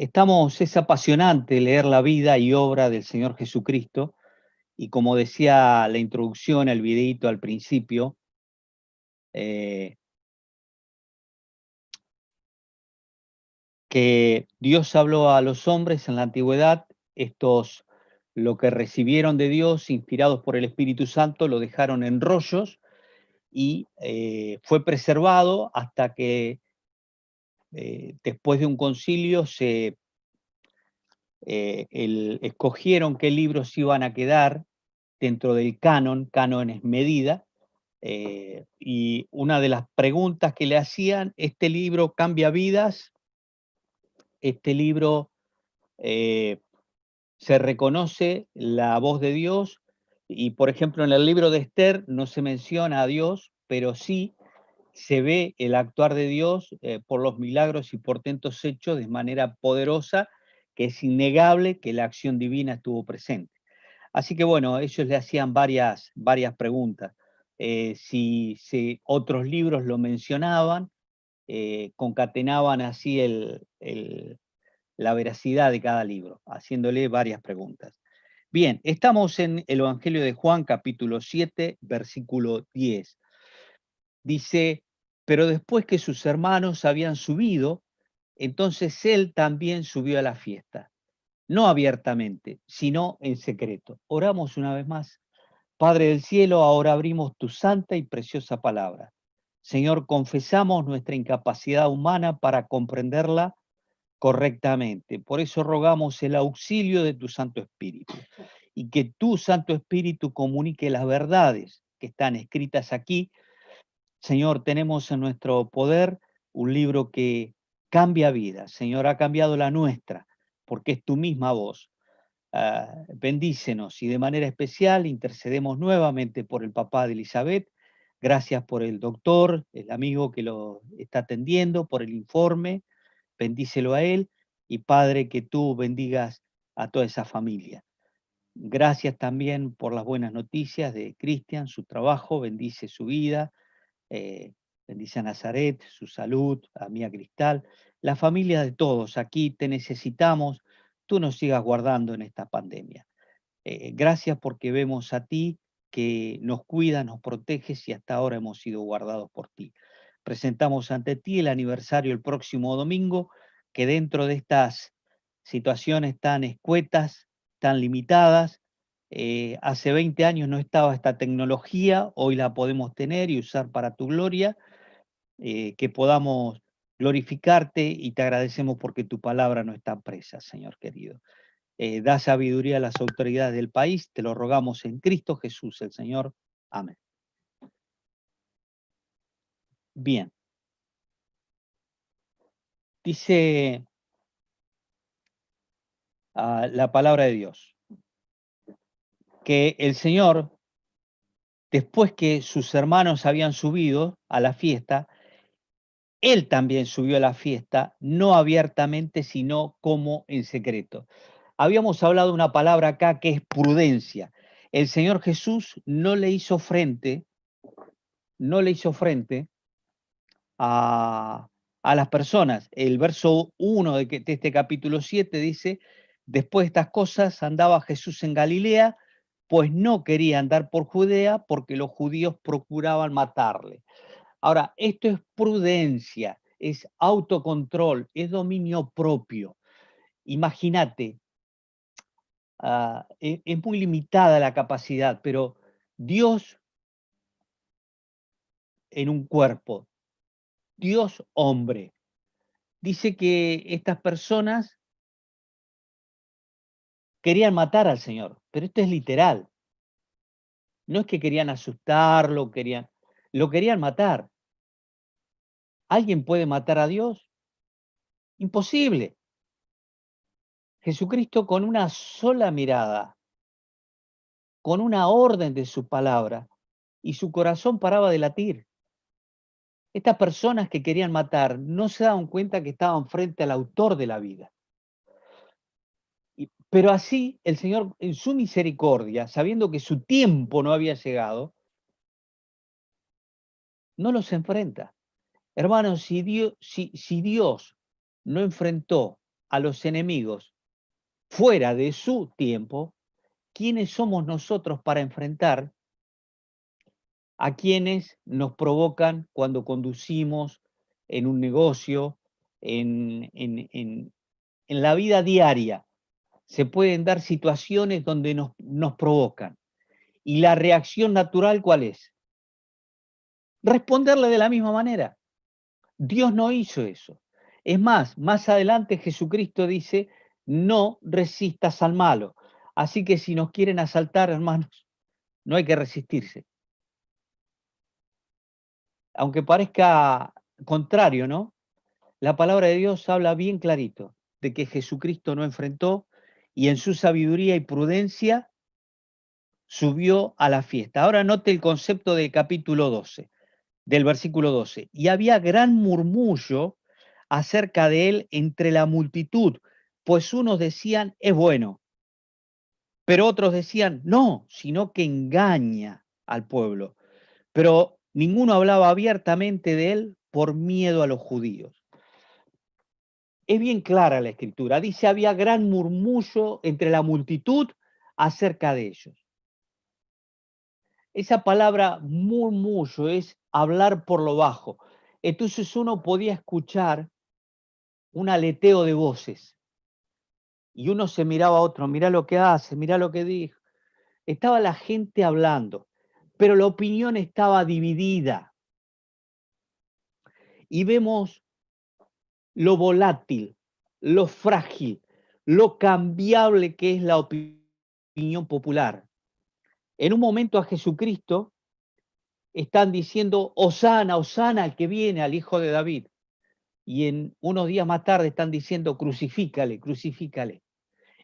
Es apasionante leer la vida y obra del Señor Jesucristo, y como decía la introducción, el videíto al principio, eh, que Dios habló a los hombres en la antigüedad, estos lo que recibieron de Dios, inspirados por el Espíritu Santo, lo dejaron en rollos y fue preservado hasta que después de un concilio escogieron qué libros iban a quedar dentro del canon. Canon es medida, y una de las preguntas que le hacían: ¿este libro cambia vidas? ¿Este libro eh, se reconoce la voz de Dios? Y por ejemplo, en el libro de Esther no se menciona a Dios, pero sí se ve el actuar de Dios por los milagros y portentos hechos de manera poderosa, que es innegable que la acción divina estuvo presente. Así que bueno, ellos le hacían varias preguntas. Si otros libros lo mencionaban, concatenaban así la veracidad de cada libro, haciéndole varias preguntas. Bien, estamos en el Evangelio de Juan, capítulo 7, versículo 10. Dice: pero después que sus hermanos habían subido, entonces él también subió a la fiesta, no abiertamente, sino en secreto. Oramos una vez más. Padre del cielo, ahora abrimos tu santa y preciosa palabra. Señor, confesamos nuestra incapacidad humana para comprenderla correctamente. Por eso rogamos el auxilio de tu Santo Espíritu, y que tu Santo Espíritu comunique las verdades que están escritas aquí. Señor, tenemos en nuestro poder un libro que cambia vidas. Señor, ha cambiado la nuestra, porque es tu misma voz. Bendícenos, y de manera especial intercedemos nuevamente por el papá de Elizabeth. Gracias por el doctor, el amigo que lo está atendiendo, por el informe. Bendícelo a él, y Padre, que tú bendigas a toda esa familia. Gracias también por las buenas noticias de Cristian, su trabajo. Bendice su vida. eh, Bendice a Nazaret, su salud, a Mía Cristal, la familia de todos. Aquí te necesitamos. Tú nos sigas guardando en esta pandemia. Gracias porque vemos a ti que nos cuidas, nos proteges, y hasta ahora hemos sido guardados por ti. Presentamos ante ti el aniversario el próximo domingo, que dentro de estas situaciones tan escuetas, tan limitadas, hace 20 años no estaba esta tecnología, hoy la podemos tener y usar para tu gloria. Que podamos glorificarte, y te agradecemos porque tu palabra no está presa, Señor querido. Da sabiduría a las autoridades del país, te lo rogamos en Cristo Jesús, el Señor. Amén. Bien. Dice la palabra de Dios que el Señor, después que sus hermanos habían subido a la fiesta, él también subió a la fiesta, no abiertamente, sino como en secreto. Habíamos hablado una palabra acá que es prudencia. El Señor Jesús no le hizo frente a, a las personas. El verso 1 de este capítulo 7 dice: después de estas cosas andaba Jesús en Galilea, pues no quería andar por Judea, porque los judíos procuraban matarle. Ahora, esto es prudencia, es autocontrol, es dominio propio. Imagínate, es muy limitada la capacidad, pero Dios en un cuerpo, Dios hombre. Dice que estas personas querían matar al Señor, pero esto es literal. No es que querían asustarlo, lo querían matar. ¿Alguien puede matar a Dios? Imposible. Jesucristo, con una sola mirada, con una orden de su palabra, y su corazón paraba de latir. Estas personas que querían matar no se daban cuenta que estaban frente al autor de la vida. Pero así el Señor, en su misericordia, sabiendo que su tiempo no había llegado, no los enfrenta. Hermanos, si Dios no enfrentó a los enemigos fuera de su tiempo, ¿quiénes somos nosotros para enfrentar a quienes nos provocan cuando conducimos en un negocio, en la vida diaria? Se pueden dar situaciones donde nos provocan. ¿Y la reacción natural cuál es? Responderle de la misma manera. Dios no hizo eso. Es más adelante Jesucristo dice, no resistas al malo. Así que si nos quieren asaltar, hermanos, no hay que resistirse. Aunque parezca contrario, ¿no? La palabra de Dios habla bien clarito de que Jesucristo no enfrentó y en su sabiduría y prudencia subió a la fiesta. Ahora note el concepto del capítulo 12, del versículo 12. Y había gran murmullo acerca de él entre la multitud, pues unos decían, es bueno, pero otros decían, no, sino que engaña al pueblo. Pero ninguno hablaba abiertamente de él por miedo a los judíos. Es bien clara la escritura. Dice, había gran murmullo entre la multitud acerca de ellos. Esa palabra murmullo es hablar por lo bajo. Entonces uno podía escuchar un aleteo de voces y uno se miraba a otro, mirá lo que hace, mirá lo que dijo. Estaba la gente hablando, pero la opinión estaba dividida. Y vemos lo volátil, lo frágil, lo cambiable que es la opinión popular. En un momento a Jesucristo están diciendo, Hosana, Hosana al que viene, al hijo de David. Y en unos días más tarde están diciendo, crucifícale, crucifícale.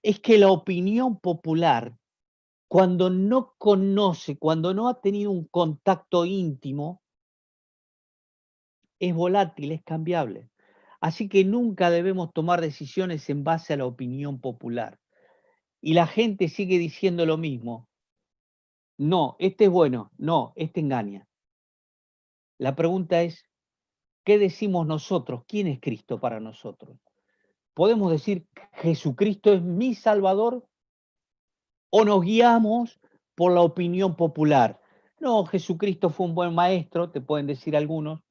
Es que la opinión popular, cuando no conoce, cuando no ha tenido un contacto íntimo, es volátil, es cambiable. Así que nunca debemos tomar decisiones en base a la opinión popular. Y la gente sigue diciendo lo mismo. No, este es bueno, no, este engaña. La pregunta es, ¿qué decimos nosotros? ¿Quién es Cristo para nosotros? ¿Podemos decir, Jesucristo es mi Salvador? ¿O nos guiamos por la opinión popular? No, Jesucristo fue un buen maestro, te pueden decir algunos.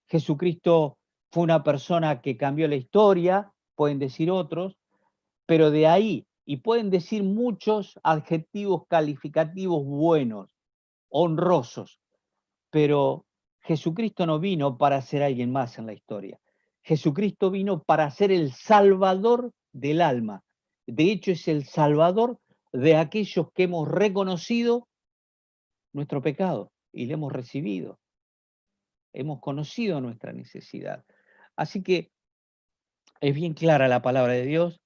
Jesucristo fue una persona que cambió la historia, pueden decir otros, pero de ahí, y pueden decir muchos adjetivos calificativos buenos, honrosos, pero Jesucristo no vino para ser alguien más en la historia. Jesucristo vino para ser el salvador del alma. De hecho, es el salvador de aquellos que hemos reconocido nuestro pecado y le hemos recibido. Hemos conocido nuestra necesidad. Así que es bien clara la palabra de Dios.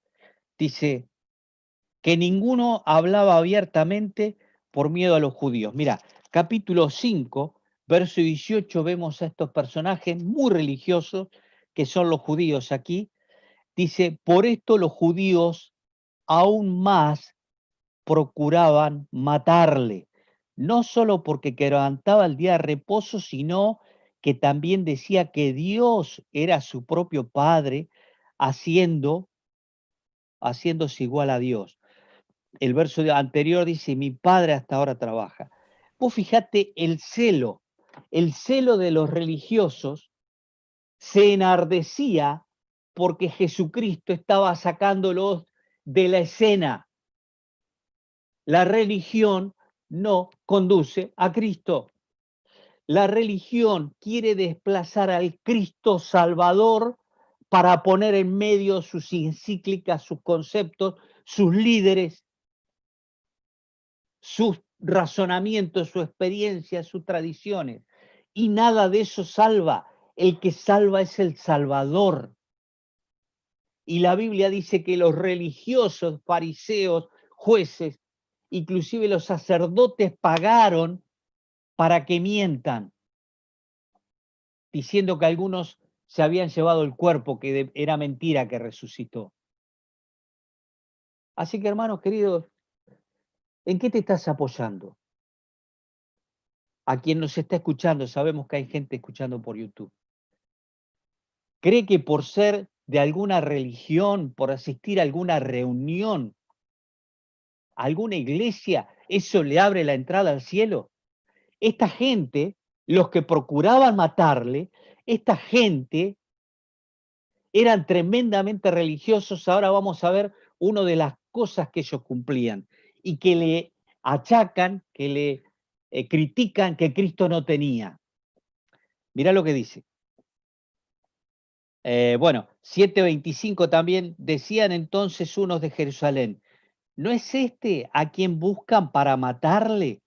Dice que ninguno hablaba abiertamente por miedo a los judíos. Mira, capítulo 5, verso 18, vemos a estos personajes muy religiosos, que son los judíos aquí. Dice, por esto los judíos aún más procuraban matarle, no solo porque quebrantaba el día de reposo, sino que también decía que Dios era su propio Padre, haciéndose igual a Dios. El verso anterior dice, mi Padre hasta ahora trabaja. Vos fijate el celo de los religiosos se enardecía porque Jesucristo estaba sacándolos de la escena. La religión no conduce a Cristo. La religión quiere desplazar al Cristo Salvador para poner en medio sus encíclicas, sus conceptos, sus líderes, sus razonamientos, su experiencia, sus tradiciones. Y nada de eso salva. El que salva es el Salvador. Y la Biblia dice que los religiosos, fariseos, jueces, inclusive los sacerdotes pagaron para que mientan, diciendo que algunos se habían llevado el cuerpo, que era mentira que resucitó. Así que, hermanos queridos, ¿en qué te estás apoyando? A quien nos está escuchando, sabemos que hay gente escuchando por YouTube. ¿Cree que por ser de alguna religión, por asistir a alguna reunión, a alguna iglesia, eso le abre la entrada al cielo. Esta gente, los que procuraban matarle, esta gente eran tremendamente religiosos. Ahora vamos a ver una de las cosas que ellos cumplían y que le achacan, que le critican que Cristo no tenía. Mirá lo que dice. Bueno, 7:25 también decían entonces unos de Jerusalén, ¿no es este a quien buscan para matarle?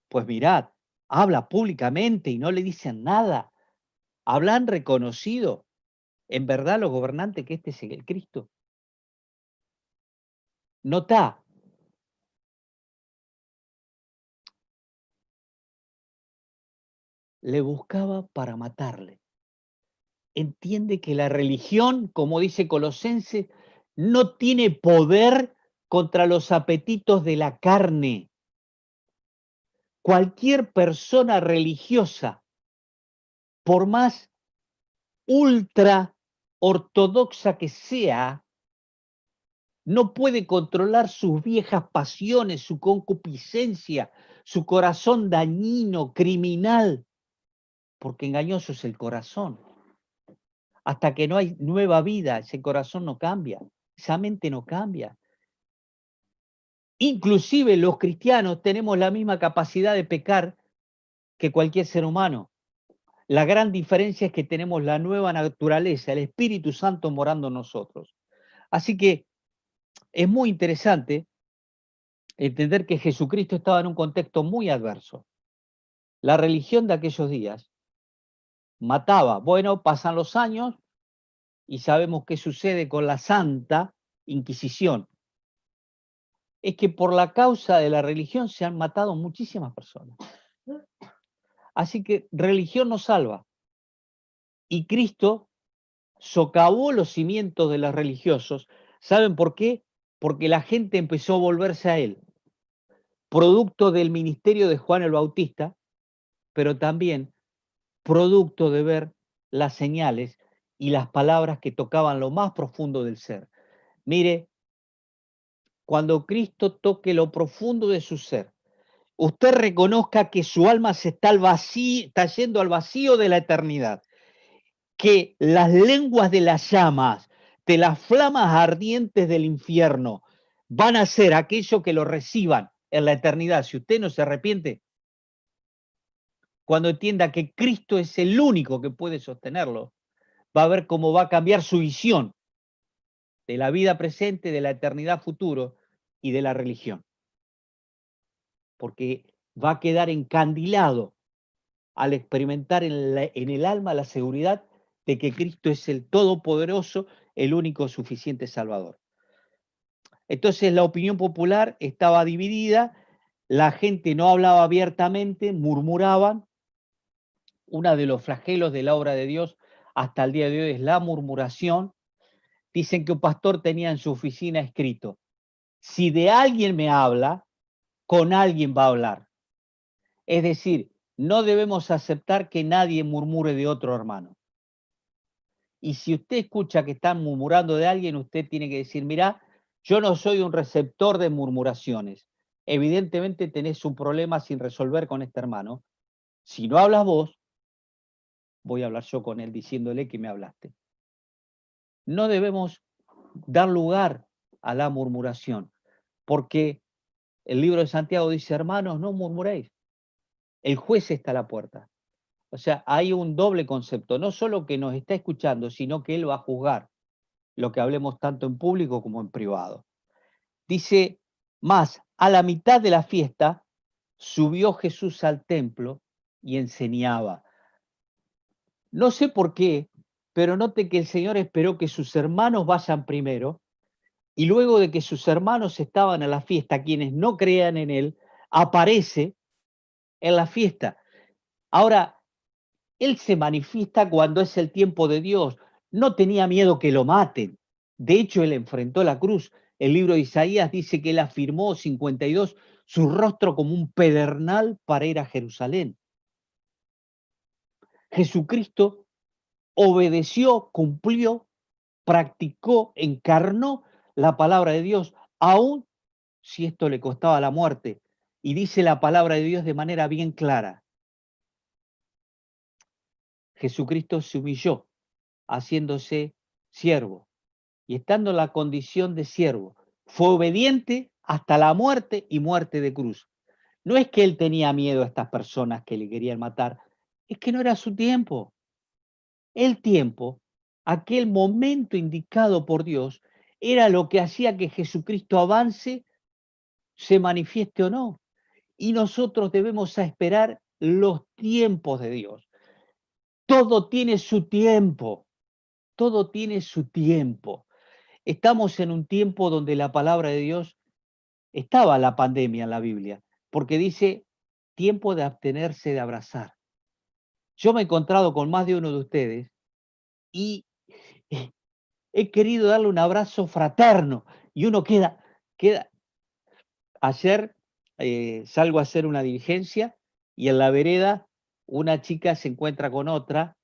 Pues mirad, habla públicamente y no le dicen nada. ¿Hablan reconocido en verdad los gobernantes que este es el Cristo? Nota, le buscaba para matarle. Entiende que la religión, como dice Colosenses, no tiene poder contra los apetitos de la carne. Cualquier persona religiosa, por más ultra ortodoxa que sea, no puede controlar sus viejas pasiones, su concupiscencia, su corazón dañino, criminal, porque engañoso es el corazón. Hasta que no hay nueva vida, ese corazón no cambia, esa mente no cambia. Inclusive los cristianos tenemos la misma capacidad de pecar que cualquier ser humano. La gran diferencia es que tenemos la nueva naturaleza, el Espíritu Santo morando en nosotros. Así que es muy interesante entender que Jesucristo estaba en un contexto muy adverso. La religión de aquellos días mataba. Bueno, pasan los años y sabemos qué sucede con la Santa Inquisición. Es que por la causa de la religión se han matado muchísimas personas. Así que religión no salva. Y Cristo socavó los cimientos de los religiosos. ¿Saben por qué? Porque la gente empezó a volverse a Él, producto del ministerio de Juan el Bautista, pero también producto de ver las señales y las palabras que tocaban lo más profundo del ser. Mire, cuando Cristo toque lo profundo de su ser, usted reconozca que su alma se está, está yendo al vacío de la eternidad, que las lenguas de las llamas, de las flamas ardientes del infierno, van a ser aquello que lo reciban en la eternidad. Si usted no se arrepiente, cuando entienda que Cristo es el único que puede sostenerlo, va a ver cómo va a cambiar su visión de la vida presente, de la eternidad futuro y de la religión. Porque va a quedar encandilado al experimentar en el alma la seguridad de que Cristo es el Todopoderoso, el único suficiente Salvador. Entonces la opinión popular estaba dividida, la gente no hablaba abiertamente, murmuraban. Uno de los flagelos de la obra de Dios hasta el día de hoy es la murmuración. Dicen que un pastor tenía en su oficina escrito, si de alguien me habla, con alguien va a hablar. Es decir, no debemos aceptar que nadie murmure de otro hermano. Y si usted escucha que están murmurando de alguien, usted tiene que decir, mira, yo no soy un receptor de murmuraciones. Evidentemente tenés un problema sin resolver con este hermano. Si no hablas vos, voy a hablar yo con él diciéndole que me hablaste. No debemos dar lugar a la murmuración, porque el libro de Santiago dice, hermanos, no murmuréis. El juez está a la puerta. O sea, hay un doble concepto, no solo que nos está escuchando, sino que él va a juzgar lo que hablemos tanto en público como en privado. Dice más, a la mitad de la fiesta subió Jesús al templo y enseñaba. No sé por qué, pero note que el Señor esperó que sus hermanos vayan primero y luego de que sus hermanos estaban a la fiesta, quienes no crean en Él, aparece en la fiesta. Ahora, Él se manifiesta cuando es el tiempo de Dios. No tenía miedo que lo maten. De hecho, Él enfrentó la cruz. El libro de Isaías dice que Él afirmó 52 su rostro como un pedernal para ir a Jerusalén. Jesucristo obedeció, cumplió practicó, encarnó la palabra de Dios, aún si esto le costaba la muerte. Y dice la palabra de Dios de manera bien clara. Jesucristo se humilló, haciéndose siervo, y estando en la condición de siervo, fue obediente hasta la muerte y muerte de cruz. No es que él tenía miedo a estas personas que le querían matar, es que no era su tiempo. El tiempo, aquel momento indicado por Dios, era lo que hacía que Jesucristo avance, se manifieste o no. Y nosotros debemos esperar los tiempos de Dios. Todo tiene su tiempo, todo tiene su tiempo. Estamos en un tiempo donde la palabra de Dios, estaba la pandemia en la Biblia, porque dice tiempo de abstenerse de abrazar. Yo me he encontrado con más de uno de ustedes y he querido darle un abrazo fraterno y uno queda. Ayer salgo a hacer una diligencia y en la vereda una chica se encuentra con otra,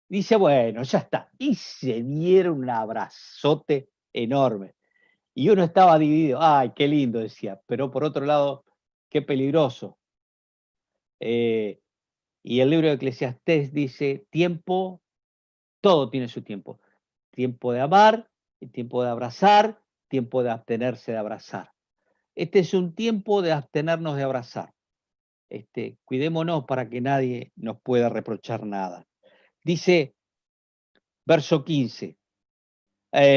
dice, bueno, ya está, y se dieron un abrazote enorme. Y uno estaba dividido, ay, qué lindo, decía, pero por otro lado, qué peligroso. Eh, y el libro de Eclesiastés dice, tiempo, todo tiene su tiempo. Tiempo de amar, el tiempo de abrazar, tiempo de abstenerse de abrazar. Este es un tiempo de abstenernos de abrazar. Cuidémonos para que nadie nos pueda reprochar nada. Dice, verso 15,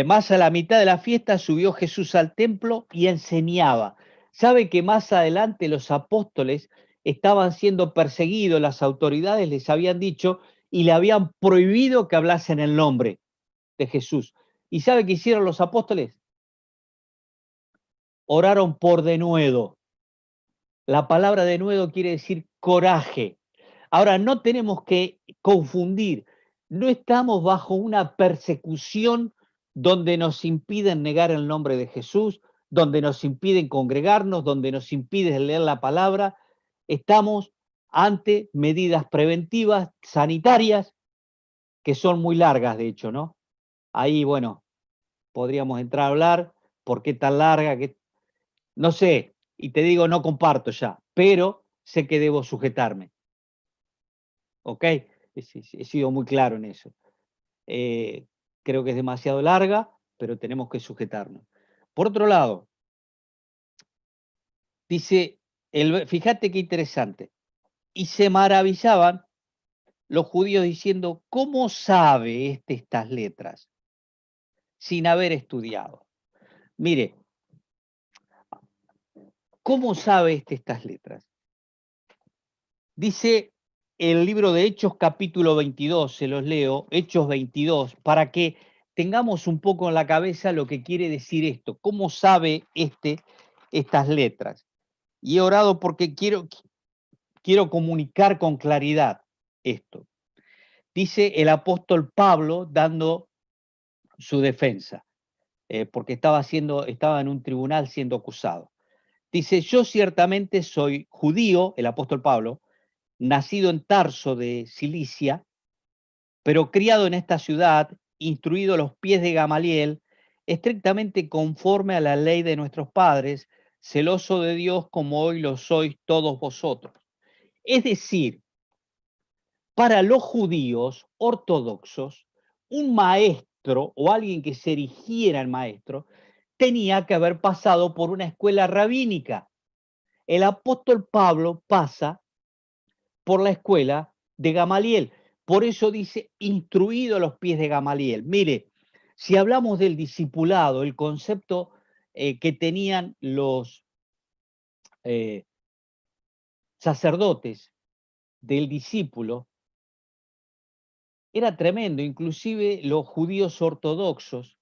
más a la mitad de la fiesta subió Jesús al templo y enseñaba. ¿Sabe que más adelante los apóstoles estaban siendo perseguidos? Las autoridades les habían dicho y le habían prohibido que hablasen el nombre de Jesús. ¿Y sabe qué hicieron los apóstoles? Oraron por denuedo. La palabra denuedo quiere decir coraje. Ahora, no tenemos que confundir. No estamos bajo una persecución donde nos impiden negar el nombre de Jesús, donde nos impiden congregarnos, donde nos impiden leer la palabra. Estamos ante medidas preventivas, sanitarias, que son muy largas, de hecho, ¿no? Ahí, bueno, podríamos entrar a hablar, ¿por qué tan larga? No sé, y te digo, no comparto ya, pero sé que debo sujetarme, ¿ok? He sido muy claro en eso. Eh, Creo que es demasiado larga, pero tenemos que sujetarnos. Por otro lado, dice, fíjate qué interesante, y se maravillaban los judíos diciendo, ¿cómo sabe estas letras sin haber estudiado? Mire, ¿cómo sabe estas letras? Dice el libro de Hechos capítulo 22, se los leo, Hechos 22, para que tengamos un poco en la cabeza lo que quiere decir esto, cómo sabe estas letras. Y he orado porque quiero comunicar con claridad esto. Dice el apóstol Pablo dando su defensa, porque estaba en un tribunal siendo acusado. Dice, yo ciertamente soy judío, el apóstol Pablo, nacido en Tarso de Cilicia, pero criado en esta ciudad, instruido a los pies de Gamaliel, estrictamente conforme a la ley de nuestros padres, celoso de Dios como hoy lo sois todos vosotros. Es decir, para los judíos ortodoxos, un maestro o alguien que se erigiera en maestro tenía que haber pasado por una escuela rabínica. El apóstol Pablo pasa por la escuela de Gamaliel. Por eso dice, instruido a los pies de Gamaliel. Mire, si hablamos del discipulado, el concepto que tenían los eh, sacerdotes del discípulo, era tremendo, inclusive los judíos ortodoxos.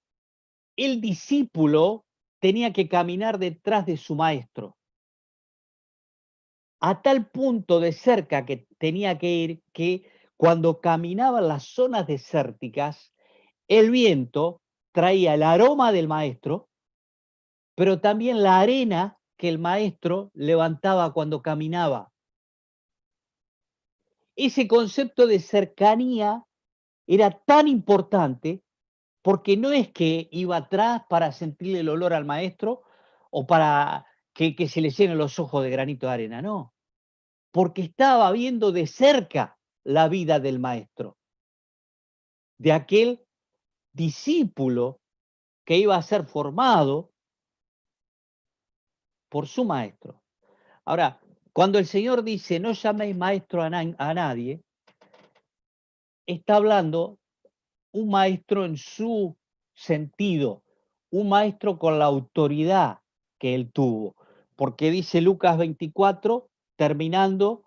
El discípulo tenía que caminar detrás de su maestro, a tal punto de cerca que tenía que ir que cuando caminaba en las zonas desérticas, el viento traía el aroma del maestro, pero también la arena que el maestro levantaba cuando caminaba. Ese concepto de cercanía era tan importante Porque no es que iba atrás para sentirle el olor al maestro o para que se le llenen los ojos de granito de arena, no. Porque estaba viendo de cerca la vida del maestro, de aquel discípulo que iba a ser formado por su maestro. Ahora, cuando el Señor dice, no llaméis maestro a nadie, está hablando un maestro en su sentido, un maestro con la autoridad que él tuvo. Porque dice Lucas 24, terminando,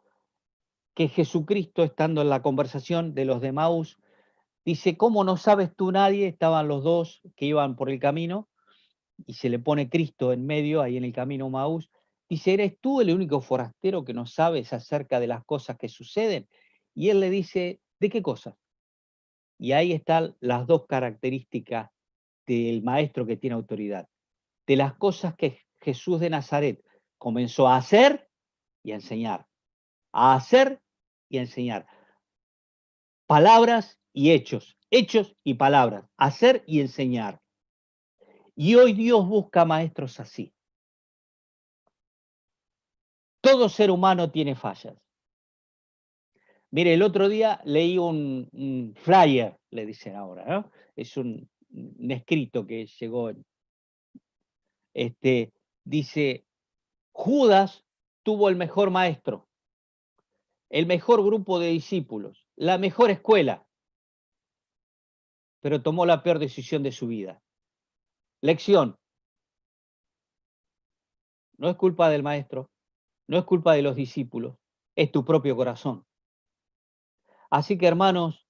que Jesucristo, estando en la conversación de los de Maús, dice, ¿cómo no sabes tú nadie? Estaban los dos que iban por el camino y se le pone Cristo en medio, ahí en el camino Maús. Dice, ¿eres tú el único forastero que no sabes acerca de las cosas que suceden? Y él le dice, ¿de qué cosas? Y ahí están las dos características del maestro que tiene autoridad, de las cosas que Jesús de Nazaret comenzó a hacer y a enseñar, a hacer y a enseñar. Palabras y hechos, hechos y palabras, hacer y enseñar. Y hoy Dios busca maestros así. Todo ser humano tiene fallas. Mire, el otro día leí un flyer, le dicen ahora, ¿no? Es un escrito que llegó, este, dice, Judas tuvo el mejor maestro, el mejor grupo de discípulos, la mejor escuela, pero tomó la peor decisión de su vida. Lección, no es culpa del maestro, no es culpa de los discípulos, es tu propio corazón. Así que hermanos,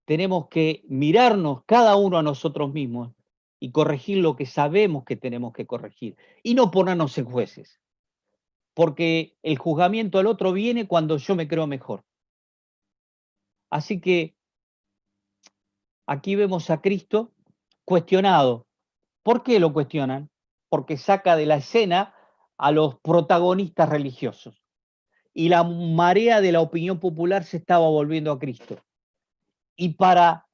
tenemos que mirarnos cada uno a nosotros mismos y corregir lo que sabemos que tenemos que corregir y no ponernos en jueces, porque el juzgamiento al otro viene cuando yo me creo mejor. Así que aquí vemos a Cristo cuestionado. ¿Por qué lo cuestionan? Porque saca de la escena a los protagonistas religiosos y la marea de la opinión popular se estaba volviendo a Cristo. Y para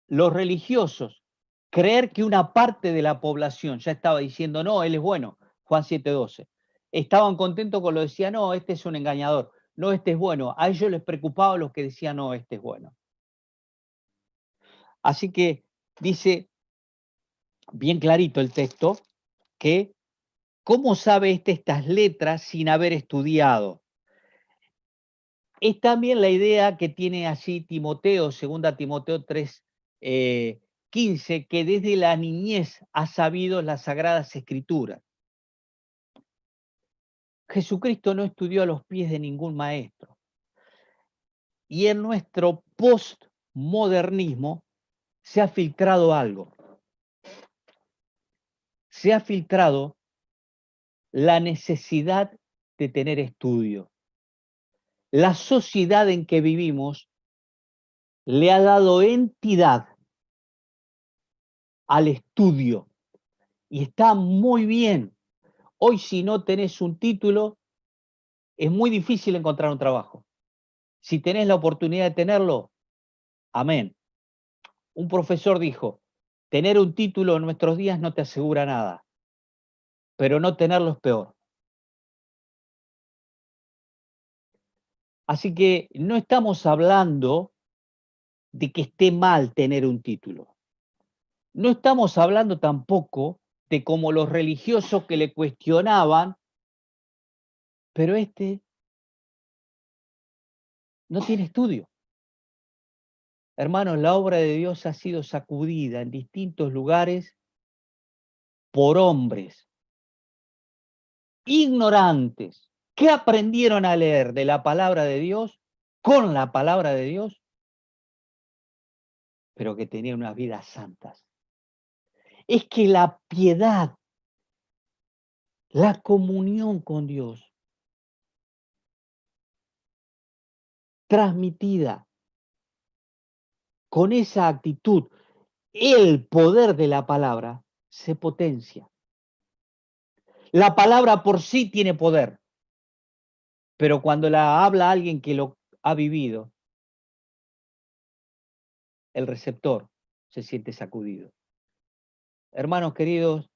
los religiosos, creer que una parte de la población ya estaba diciendo, no, él es bueno, Juan 7:12, estaban contentos con lo que decía, no, este es un engañador, no, este es bueno. A ellos les preocupaba los que decían, no, este es bueno. Así que dice bien clarito el texto que, ¿cómo sabe estas letras sin haber estudiado? Es también la idea que tiene así Timoteo, 2 Timoteo 3, 15, que desde la niñez ha sabido las sagradas escrituras. Jesucristo no estudió a los pies de ningún maestro. Y en nuestro postmodernismo se ha filtrado algo. Se ha filtrado la necesidad de tener estudio. La sociedad en que vivimos le ha dado entidad al estudio y está muy bien. Hoy si no tenés un título, es muy difícil encontrar un trabajo. Si tenés la oportunidad de tenerlo, amén. Un profesor dijo, tener un título en nuestros días no te asegura nada, pero no tenerlo es peor. Así que no estamos hablando de que esté mal tener un título. No estamos hablando tampoco de como los religiosos que le cuestionaban, pero este no tiene estudio. Hermanos, la obra de Dios ha sido sacudida en distintos lugares por hombres ignorantes que aprendieron a leer de la palabra de Dios, con la palabra de Dios, pero que tenían unas vidas santas. Es que la piedad, la comunión con Dios, transmitida con esa actitud, el poder de la palabra se potencia. La palabra por sí tiene poder, pero cuando la habla alguien que lo ha vivido, el receptor se siente sacudido. Hermanos queridos,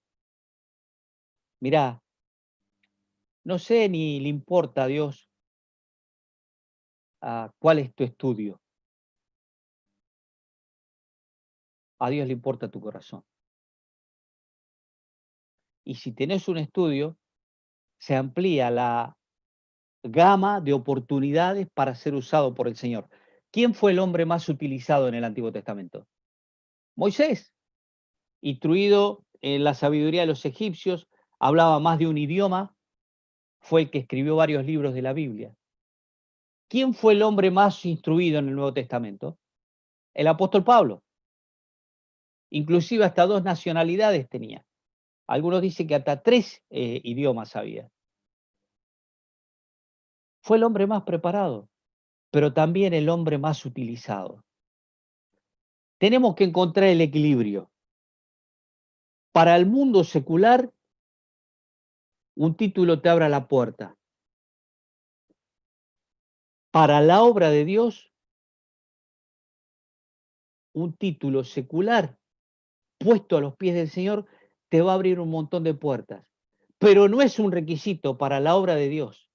mirá, no sé ni le importa a Dios cuál es tu estudio. A Dios le importa tu corazón. Y si tenés un estudio, se amplía la gama de oportunidades para ser usado por el Señor. ¿Quién fue el hombre más utilizado en el Antiguo Testamento? Moisés, instruido en la sabiduría de los egipcios, hablaba más de un idioma, fue el que escribió varios libros de la Biblia. ¿Quién fue el hombre más instruido en el Nuevo Testamento? El apóstol Pablo. Inclusive hasta 2 nacionalidades tenía. Algunos dicen que hasta 3 idiomas sabía. Fue el hombre más preparado, pero también el hombre más utilizado. Tenemos que encontrar el equilibrio. Para el mundo secular, un título te abre la puerta. Para la obra de Dios, un título secular puesto a los pies del Señor te va a abrir un montón de puertas. Pero no es un requisito para la obra de Dios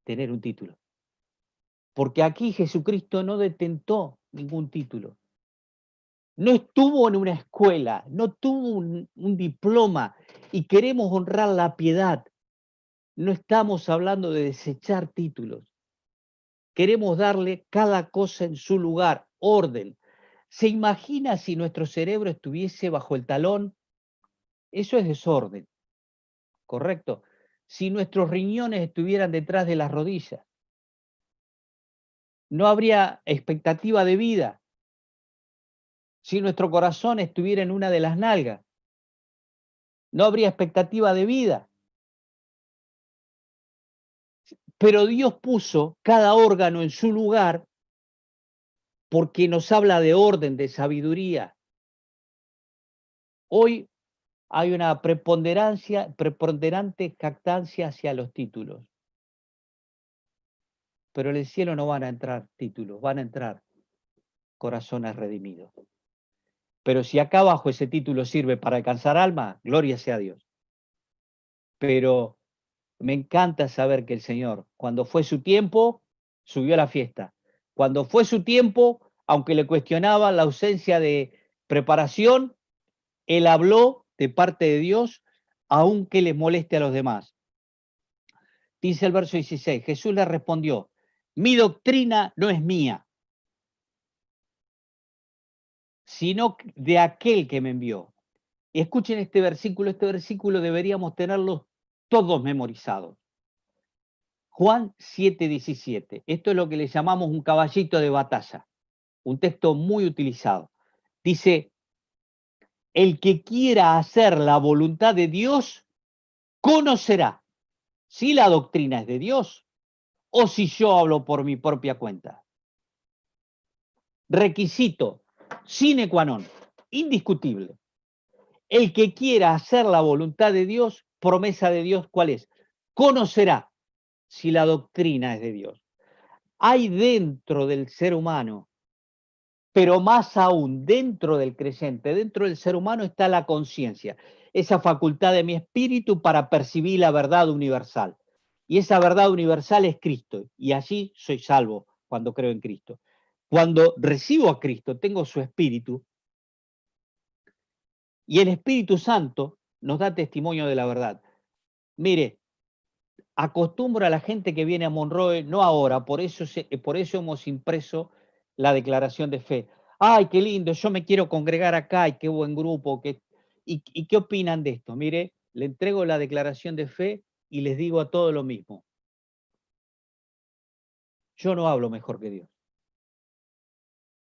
tener un título. Porque aquí Jesucristo no detentó ningún título. No estuvo en una escuela, no tuvo un diploma y queremos honrar la piedad. No estamos hablando de desechar títulos. Queremos darle cada cosa en su lugar, orden. ¿Se imagina si nuestro cerebro estuviese bajo el talón? Eso es desorden, ¿correcto? Si nuestros riñones estuvieran detrás de las rodillas, no habría expectativa de vida. Si nuestro corazón estuviera en una de las nalgas, no habría expectativa de vida. Pero Dios puso cada órgano en su lugar porque nos habla de orden, de sabiduría. Hoy hay una preponderante jactancia hacia los títulos. Pero en el cielo no van a entrar títulos, van a entrar corazones redimidos. Pero si acá abajo ese título sirve para alcanzar alma, gloria sea a Dios. Pero me encanta saber que el Señor, cuando fue su tiempo, subió a la fiesta. Cuando fue su tiempo, aunque le cuestionaba la ausencia de preparación, Él habló de parte de Dios, aunque les moleste a los demás. Dice el verso 16, Jesús le respondió, mi doctrina no es mía, sino de aquel que me envió. Y escuchen este versículo deberíamos tenerlo todos memorizados. Juan 7:17. Esto es lo que le llamamos un caballito de batalla, un texto muy utilizado. Dice, el que quiera hacer la voluntad de Dios, conocerá si la doctrina es de Dios o si yo hablo por mi propia cuenta. Requisito sine qua non, indiscutible. El que quiera hacer la voluntad de Dios, promesa de Dios, ¿cuál es? Conocerá si la doctrina es de Dios. Hay dentro del ser humano, pero más aún dentro del creyente, dentro del ser humano está la conciencia, esa facultad de mi espíritu para percibir la verdad universal. Y esa verdad universal es Cristo, y allí soy salvo cuando creo en Cristo. Cuando recibo a Cristo, tengo su espíritu, y el Espíritu Santo nos da testimonio de la verdad. Mire, acostumbro a la gente que viene a Monroe, no ahora, por eso hemos impreso la declaración de fe. Ay, qué lindo, yo me quiero congregar acá, y qué buen grupo. ¿Y qué opinan de esto? Mire, le entrego la declaración de fe y les digo a todos lo mismo. Yo no hablo mejor que Dios.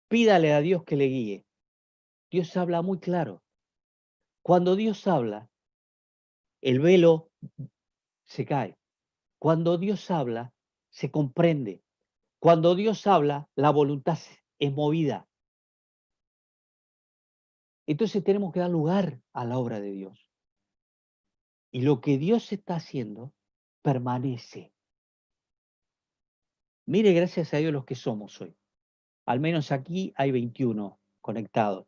Pídale a Dios que le guíe. Dios habla muy claro. Cuando Dios habla, el velo se cae. Cuando Dios habla, se comprende. Cuando Dios habla, la voluntad es movida. Entonces tenemos que dar lugar a la obra de Dios. Y lo que Dios está haciendo permanece. Mire, gracias a Dios los que somos hoy. Al menos aquí hay 21 conectados.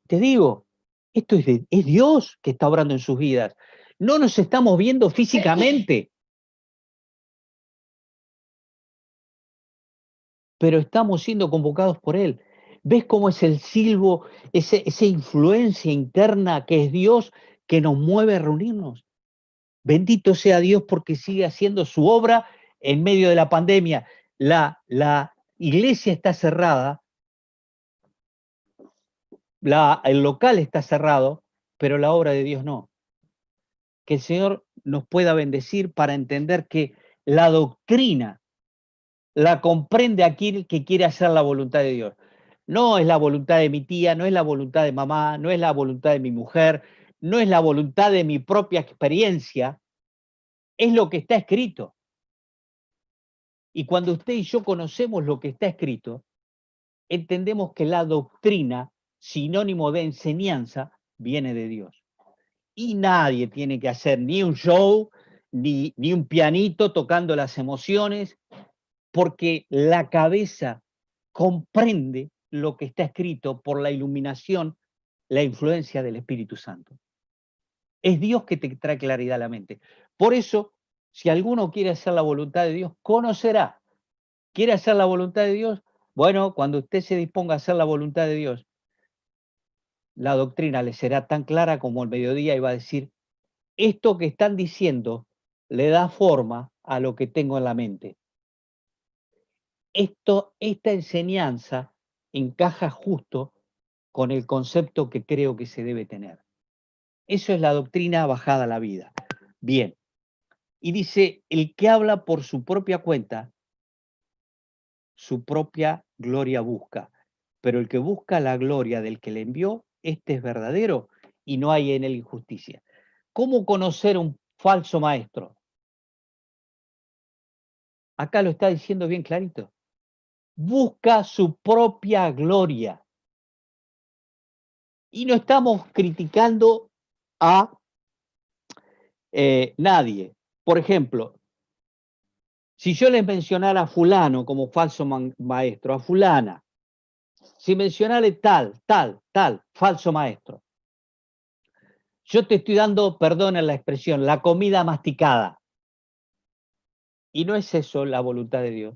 Te digo, esto es Dios que está obrando en sus vidas. No nos estamos viendo físicamente, pero estamos siendo convocados por Él. ¿Ves cómo es el silbo, esa influencia interna que es Dios que nos mueve a reunirnos? Bendito sea Dios porque sigue haciendo su obra en medio de la pandemia. La iglesia está cerrada, el local está cerrado, pero la obra de Dios no. Que el Señor nos pueda bendecir para entender que la doctrina la comprende aquel que quiere hacer la voluntad de Dios. No es la voluntad de mi tía, no es la voluntad de mamá, no es la voluntad de mi mujer, no es la voluntad de mi propia experiencia, es lo que está escrito. Y cuando usted y yo conocemos lo que está escrito, entendemos que la doctrina, sinónimo de enseñanza, viene de Dios. Y nadie tiene que hacer ni un show, ni un pianito tocando las emociones, porque la cabeza comprende lo que está escrito por la iluminación, la influencia del Espíritu Santo. Es Dios que te trae claridad a la mente. Por eso, si alguno quiere hacer la voluntad de Dios, conocerá. ¿Quiere hacer la voluntad de Dios? Bueno, cuando usted se disponga a hacer la voluntad de Dios, la doctrina le será tan clara como el mediodía y va a decir, esto que están diciendo le da forma a lo que tengo en la mente. Esta enseñanza encaja justo con el concepto que creo que se debe tener. Eso es la doctrina bajada a la vida. Bien. Y dice, el que habla por su propia cuenta, su propia gloria busca. Pero el que busca la gloria del que le envió, este es verdadero y no hay en él injusticia. ¿Cómo conocer un falso maestro? Acá lo está diciendo bien clarito. Busca su propia gloria. Y no estamos criticando a nadie. Por ejemplo, si yo les mencionara a fulano como falso maestro, a fulana, si mencionarle tal, falso maestro, yo te estoy dando, perdón en la expresión, la comida masticada. Y no es eso la voluntad de Dios,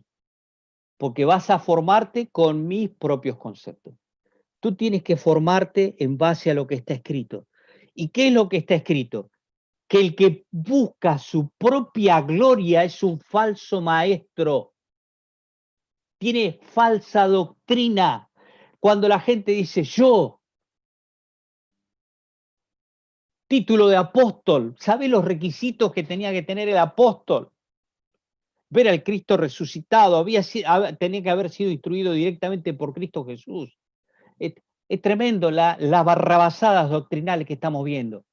porque vas a formarte con mis propios conceptos. Tú tienes que formarte en base a lo que está escrito. ¿Y qué es lo que está escrito? Que el que busca su propia gloria es un falso maestro. Tiene falsa doctrina. Cuando la gente dice yo, título de apóstol, ¿sabe los requisitos que tenía que tener el apóstol? Ver al Cristo resucitado, tenía que haber sido instruido directamente por Cristo Jesús. Es, es tremendo las barrabasadas doctrinales que estamos viendo.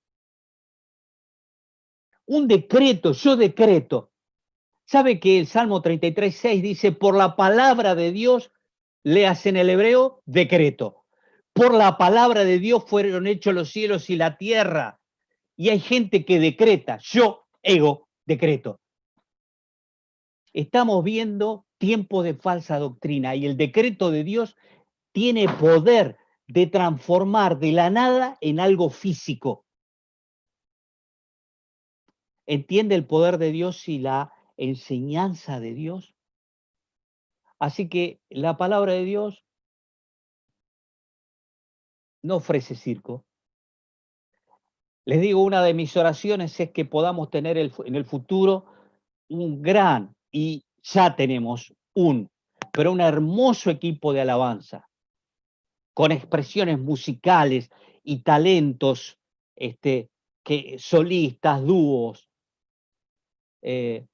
Un decreto, yo decreto. ¿Sabe que el Salmo 33:6 dice, por la palabra de Dios, leas en el hebreo, decreto? Por la palabra de Dios fueron hechos los cielos y la tierra. Y hay gente que decreta, yo, decreto. Estamos viendo tiempos de falsa doctrina y el decreto de Dios tiene poder de transformar de la nada en algo físico. ¿Entiende el poder de Dios y la enseñanza de Dios? Así que la palabra de Dios no ofrece circo. Les digo, una de mis oraciones es que podamos tener en el futuro un gran, y ya tenemos pero un hermoso equipo de alabanza, con expresiones musicales y talentos, solistas, dúos, eh,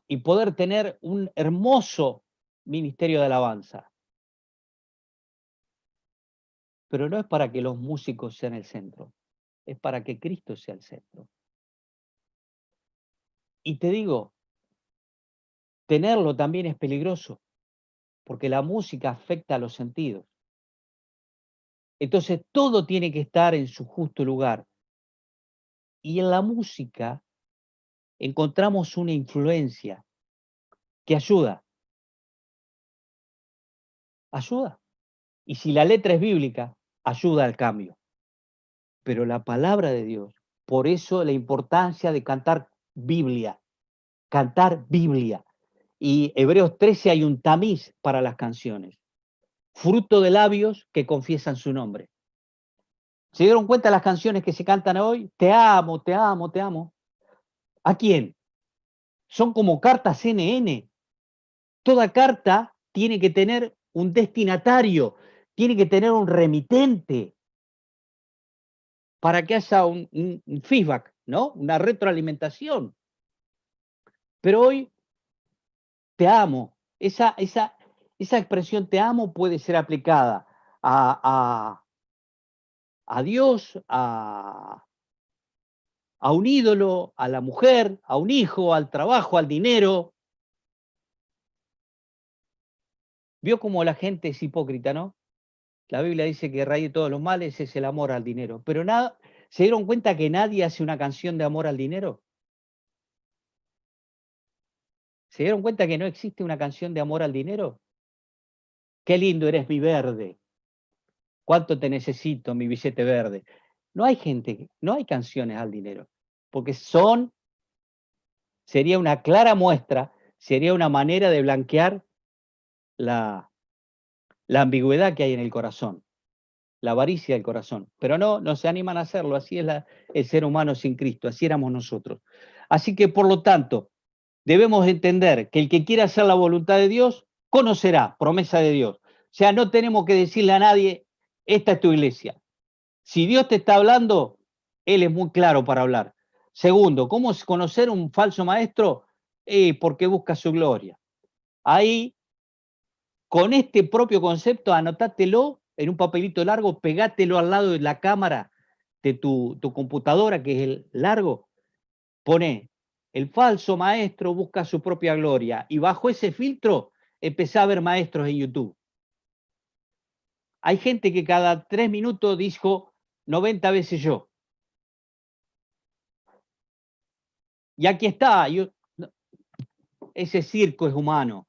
y poder tener un hermoso ministerio de alabanza. Pero no es para que los músicos sean el centro, es para que Cristo sea el centro. Y te digo, tenerlo también es peligroso, porque la música afecta a los sentidos. Entonces, todo tiene que estar en su justo lugar. Y en la música encontramos una influencia que ayuda. ayuda. Y si la letra es bíblica, ayuda al cambio. Pero la palabra de Dios, por eso la importancia de cantar Biblia, cantar Biblia. Y Hebreos 13 hay un tamiz para las canciones. Fruto de labios que confiesan su nombre. ¿Se dieron cuenta las canciones que se cantan hoy? Te amo, te amo, te amo. ¿A quién? Son como cartas CNN. Toda carta tiene que tener un destinatario, tiene que tener un remitente para que haya un feedback, ¿no? Una retroalimentación. Pero hoy, te amo, esa expresión te amo puede ser aplicada a Dios, a un ídolo, a la mujer, a un hijo, al trabajo, al dinero. Vio cómo la gente es hipócrita, ¿no? La Biblia dice que raíz de todos los males es el amor al dinero. Pero nada, ¿se dieron cuenta que nadie hace una canción de amor al dinero? ¿Se dieron cuenta que no existe una canción de amor al dinero? Qué lindo eres mi verde. ¿Cuánto te necesito, mi billete verde? No hay gente, no hay canciones al dinero, porque sería una clara muestra, sería una manera de blanquear la, la ambigüedad que hay en el corazón, la avaricia del corazón. Pero no se animan a hacerlo, así es el ser humano sin Cristo, así éramos nosotros. Así que, por lo tanto, debemos entender que el que quiera hacer la voluntad de Dios, conocerá, promesa de Dios. O sea, no tenemos que decirle a nadie, esta es tu iglesia. Si Dios te está hablando, Él es muy claro para hablar. Segundo, ¿cómo es conocer un falso maestro? Porque busca su gloria. Ahí, con este propio concepto, anotátelo en un papelito largo, pegátelo al lado de la cámara de tu computadora, que es el largo. Pone, el falso maestro busca su propia gloria. Y bajo ese filtro, empecé a ver maestros en YouTube. Hay gente que cada 3 minutos dijo 90 veces yo. Y aquí está, ese circo es humano.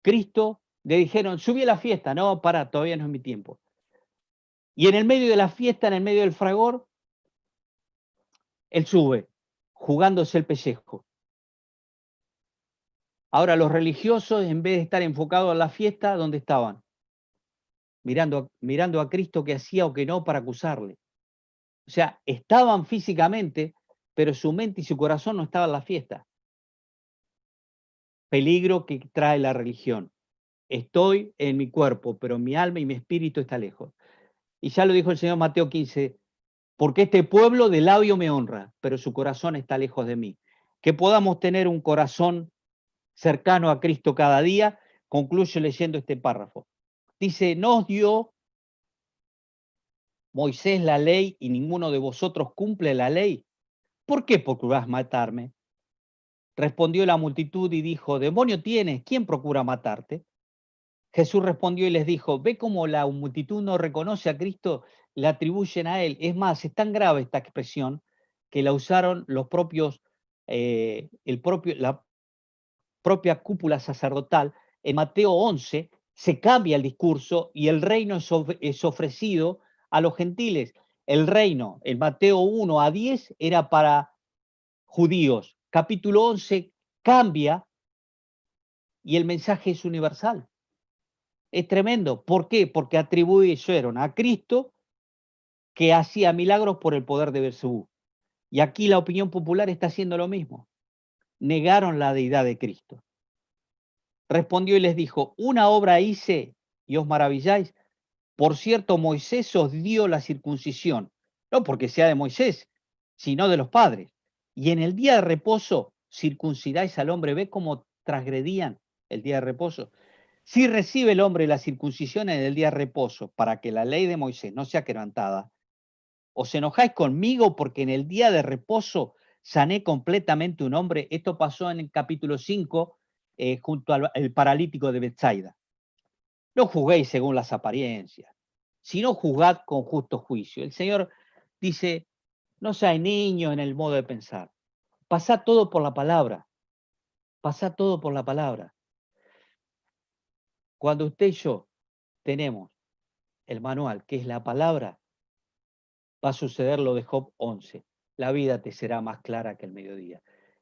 Cristo le dijeron, subí a la fiesta. No, para, todavía no es mi tiempo. Y en el medio de la fiesta, en el medio del fragor, él sube, jugándose el pellejo. Ahora los religiosos, en vez de estar enfocados en la fiesta, ¿dónde estaban? Mirando a Cristo que hacía o que no para acusarle. O sea, estaban físicamente, pero su mente y su corazón no estaban en la fiesta. Peligro que trae la religión. Estoy en mi cuerpo, pero mi alma y mi espíritu está lejos. Y ya lo dijo el Señor Mateo 15, porque este pueblo de labio me honra, pero su corazón está lejos de mí. Que podamos tener un corazón cercano a Cristo cada día, concluyo leyendo este párrafo. Dice, nos dio Moisés la ley y ninguno de vosotros cumple la ley. ¿Por qué procurás matarme? Respondió la multitud y dijo, demonio tienes, ¿quién procura matarte? Jesús respondió y les dijo, ve cómo la multitud no reconoce a Cristo, le atribuyen a él. Es más, es tan grave esta expresión que la usaron los propios, la propia cúpula sacerdotal. En Mateo 11 se cambia el discurso y el reino es ofrecido a los gentiles. El reino en Mateo 1 a 10 era para judíos. Capítulo 11 cambia y el mensaje es universal. Es tremendo. ¿Por qué? Porque atribuyeron a Cristo que hacía milagros por el poder de Belzebú. Y aquí la opinión popular está haciendo lo mismo. Negaron la deidad de Cristo. Respondió y les dijo, una obra hice y os maravilláis. Por cierto, Moisés os dio la circuncisión, no porque sea de Moisés, sino de los padres. Y en el día de reposo circuncidáis al hombre. ¿Ve cómo transgredían el día de reposo? Si recibe el hombre la circuncisión en el día de reposo para que la ley de Moisés no sea quebrantada, os enojáis conmigo porque en el día de reposo sané completamente un hombre. Esto pasó en el capítulo 5, junto al paralítico de Bethsaida. No juzguéis según las apariencias, sino juzgad con justo juicio. El Señor dice, no seáis niños en el modo de pensar. Pasad todo por la palabra. Pasad todo por la palabra. Cuando usted y yo tenemos el manual, que es la palabra, va a suceder lo de Job 11. La vida te será más clara que el mediodía.